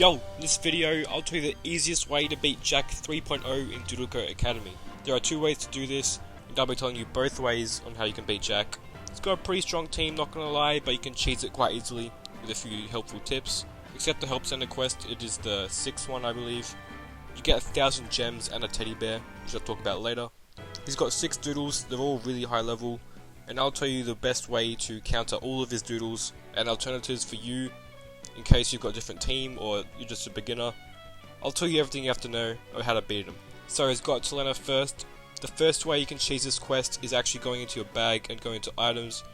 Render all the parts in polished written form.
Yo, in this video I'll tell you the easiest way to beat Jack 3.0 in DoodleCo Academy. There are two ways to do this, and I'll be telling you both ways on how you can beat Jack. It's got a pretty strong team, not gonna lie, but you can cheese it quite easily with a few helpful tips. Except the help center quest, it is the 6th one I believe. You get 1,000 gems and a teddy bear, which I'll talk about later. He's got 6 doodles, they're all really high level, and I'll tell you the best way to counter all of his doodles and alternatives for you in case you've got a different team or you're just a beginner. I'll tell you everything you have to know of how to beat him. So he's got Talena first. The first way you can cheese this quest is actually going into your bag and going into items.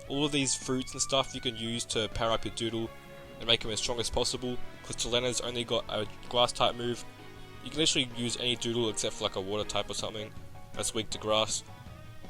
All of these fruits and stuff you can use to power up your doodle and make him as strong as possible, because Talena's only got a grass type move. You can literally use any doodle except for like a water type or something that's weak to grass,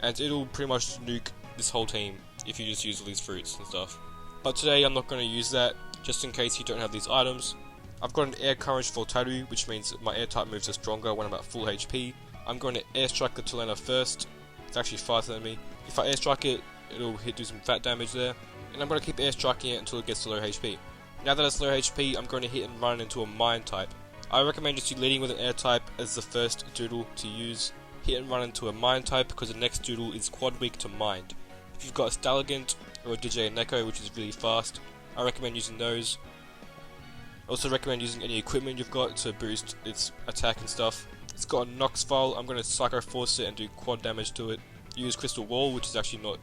and it'll pretty much nuke this whole team if you just use all these fruits and stuff. But today I'm not going to use that, just in case you don't have these items. I've got an Air Courage Voltaru, which means my air type moves are stronger when I'm at full HP. I'm going to airstrike the Talena first. It's actually faster than me. If I airstrike it, it'll do some fat damage there. And I'm going to keep airstriking it until it gets to low HP. Now that it's low HP, I'm going to hit and run into a mine type. I recommend just you leading with an air type as the first doodle to use. Hit and run into a mine type because the next doodle is quad weak to mind. If you've got a Stalagant or a DJ Neko, which is really fast, I recommend using those. I also recommend using any equipment you've got to boost its attack and stuff. It's got a Nox File. I'm going to Psycho Force it and do quad damage to it. Use Crystal Wall, which is actually not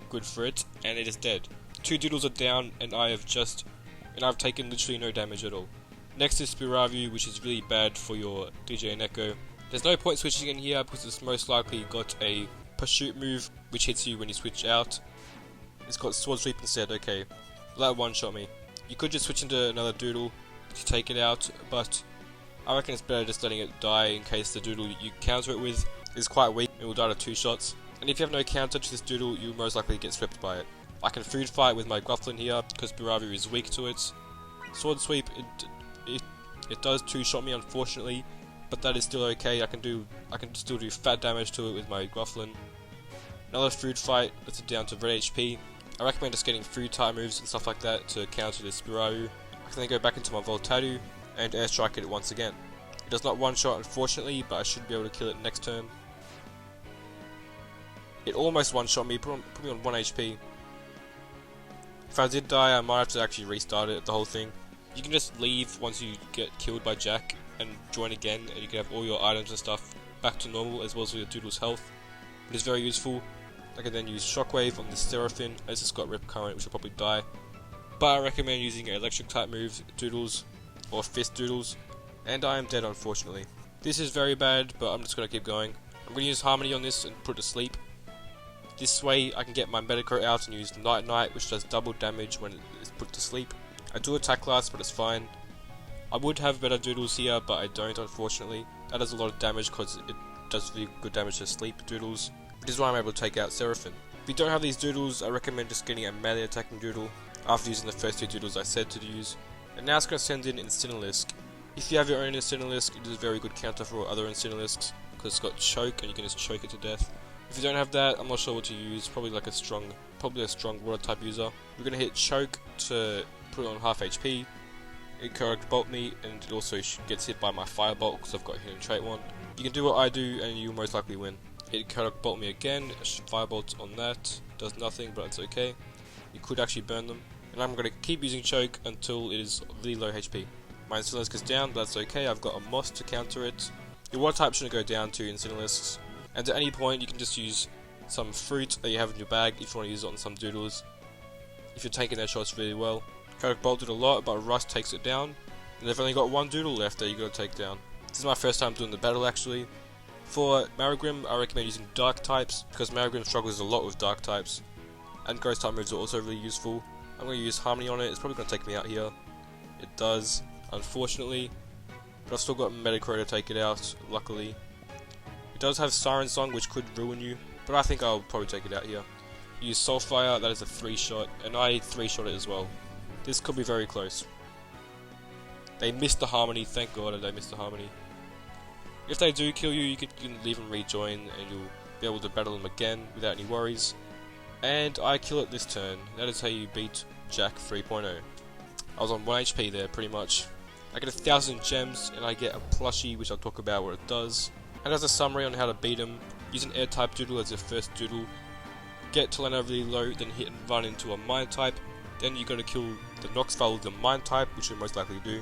good for it, and it is dead. 2 doodles are down, and I've taken literally no damage at all. Next is Spiravu, which is really bad for your DJ Neko. There's no point switching in here because it's most likely got a Pursuit move, which hits you when you switch out. It's got Sword Sweep instead. Okay, that one-shot me. You could just switch into another doodle to take it out, but I reckon it's better just letting it die in case the doodle you counter it with is quite weak and will die to 2 shots. And if you have no counter to this doodle, you'll most likely get swept by it. I can food fight with my Grufflin here because Biravu is weak to it. Sword Sweep, it does 2-shot me unfortunately, but that is still okay. I can still do fat damage to it with my Grufflin. Another food fight, that's it down to red HP. I recommend just getting food type moves and stuff like that to counter this Biravu. I can then go back into my Voltaru and airstrike it once again. It does not one-shot unfortunately, but I should be able to kill it next turn. It almost one-shot me, put me on 1 HP. If I did die, I might have to actually restart it, the whole thing. You can just leave once you get killed by Jack and join again, and you can have all your items and stuff back to normal as well as your doodle's health. It is very useful. I can then use Shockwave on this Seraphim, as it's got Rip Current, which will probably die. But I recommend using electric type moves, doodles, or fist doodles, and I am dead unfortunately. This is very bad, but I'm just going to keep going. I'm going to use Harmony on this and put it to sleep. This way I can get my Medico out and use Night Night, which does double damage when it is put to sleep. I do attack last, but it's fine. I would have better doodles here, but I don't unfortunately. That does a lot of damage because it does really good damage to sleep doodles. This is why I'm able to take out Seraphim. If you don't have these doodles, I recommend just getting a melee attacking doodle after using the first 2 doodles I said to use. And now it's going to send in Incinerlisk. If you have your own Incinerlisk, it is a very good counter for other Incinerlisks because it's got Choke and you can just choke it to death. If you don't have that, I'm not sure what to use. Probably a strong water type user. We're going to hit Choke to put it on half HP. It correct bolt me, and it also gets hit by my Firebolt because I've got hidden trait 1. You can do what I do and you'll most likely win. It correct bolt me again, Firebolt on that, does nothing but it's okay. You could actually burn them. And I'm going to keep using Choke until it is really low HP. My Incinerlisk is down, but that's okay. I've got a Moss to counter it. Your water type shouldn't go down to Incinerlisks. And at any point you can just use some fruit that you have in your bag if you want to use it on some doodles. If you're taking their shots really well. Correct Bolt did a lot, but Rust takes it down. And they've only got 1 doodle left that you got to take down. This is my first time doing the battle actually. For Marigrim, I recommend using dark types because Marigrim struggles a lot with dark types. And ghost type moves are also really useful. I'm going to use Harmony on it. It's probably going to take me out here. It does, unfortunately. But I've still got Medico to take it out, luckily. It does have Siren Song, which could ruin you, but I think I'll probably take it out here. Use Soulfire, that is a 3-shot, and I 3-shot it as well. This could be very close. They missed the Harmony, thank God that they missed the Harmony. If they do kill you, you can leave and rejoin, and you'll be able to battle them again without any worries. And I kill it this turn. That is how you beat Jack 3.0. I was on 1 HP there, pretty much. I get 1,000 gems, and I get a plushie, which I'll talk about what it does. And as a summary on how to beat him, use an air type doodle as your first doodle, get to land over really low, then hit and run into a mine type, then you gotta kill the Nox Fowl with the mine type, which you'll most likely do.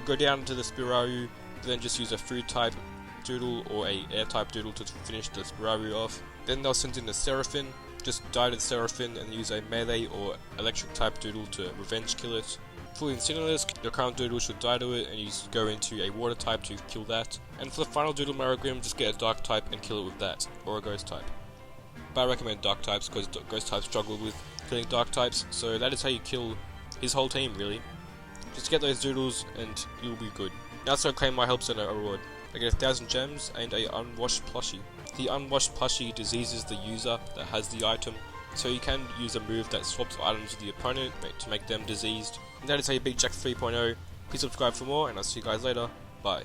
Go down into the Spiraru, then just use a food type doodle or a air type doodle to finish the Spiraru off. Then they'll send in the Seraphim, just die to the Seraphim and use a melee or electric type doodle to revenge kill it. For Incinerus, your current doodle should die to it and you go into a water type to kill that. And for the final doodle Marigrim, just get a dark type and kill it with that, or a ghost type. But I recommend dark types because ghost types struggle with killing dark types, so that is how you kill his whole team really. Just get those doodles and you'll be good. I also claim my help center reward. I get 1,000 gems and a unwashed plushie. The unwashed plushie diseases the user that has the item, so you can use a move that swaps items with the opponent to make them diseased. And that is how you beat Jak 3.0. Please subscribe for more and I'll see you guys later. Bye.